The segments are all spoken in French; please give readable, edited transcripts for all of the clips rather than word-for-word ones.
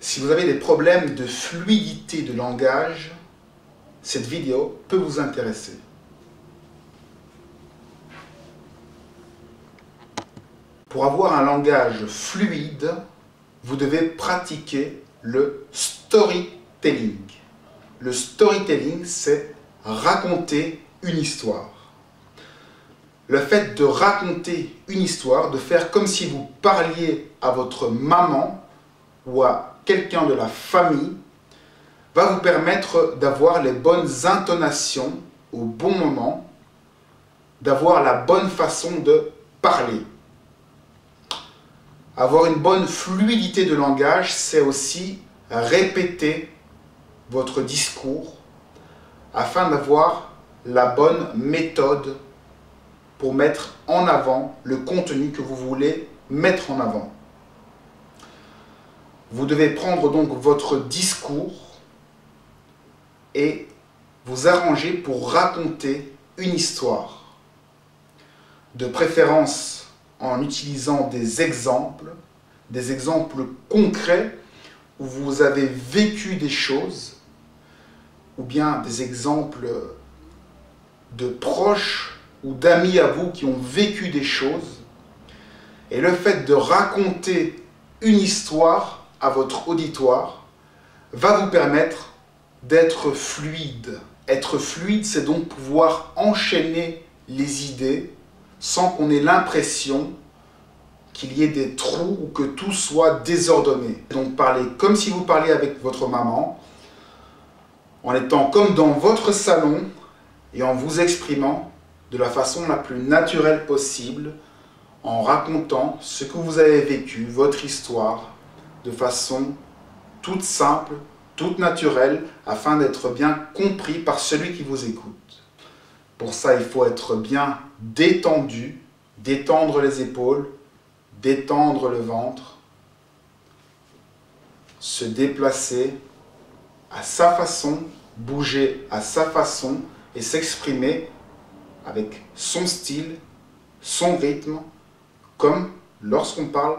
Si vous avez des problèmes de fluidité de langage, cette vidéo peut vous intéresser. Pour avoir un langage fluide, vous devez pratiquer le storytelling. Le storytelling, c'est raconter une histoire. Le fait de raconter une histoire, de faire comme si vous parliez à votre maman ou à quelqu'un de la famille, va vous permettre d'avoir les bonnes intonations au bon moment, d'avoir la bonne façon de parler. Avoir une bonne fluidité de langage, c'est aussi répéter votre discours afin d'avoir la bonne méthode pour mettre en avant le contenu que vous voulez mettre en avant. Vous devez prendre donc votre discours et vous arranger pour raconter une histoire. De préférence en utilisant des exemples concrets où vous avez vécu des choses, ou bien des exemples de proches ou d'amis à vous qui ont vécu des choses. Et le fait de raconter une histoire à votre auditoire va vous permettre d'être fluide. Être fluide, c'est donc pouvoir enchaîner les idées sans qu'on ait l'impression qu'il y ait des trous ou que tout soit désordonné. Donc parlez comme si vous parliez avec votre maman, en étant comme dans votre salon et en vous exprimant de la façon la plus naturelle possible, en racontant ce que vous avez vécu, votre histoire, de façon toute simple, toute naturelle, afin d'être bien compris par celui qui vous écoute. Pour ça, il faut être bien détendu, détendre les épaules, détendre le ventre, se déplacer à sa façon, bouger à sa façon et s'exprimer avec son style, son rythme, comme lorsqu'on parle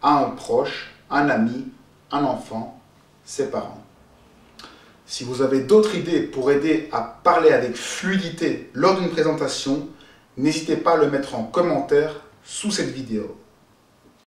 à un proche, un ami, un enfant, ses parents. Si vous avez d'autres idées pour aider à parler avec fluidité lors d'une présentation, n'hésitez pas à le mettre en commentaire sous cette vidéo.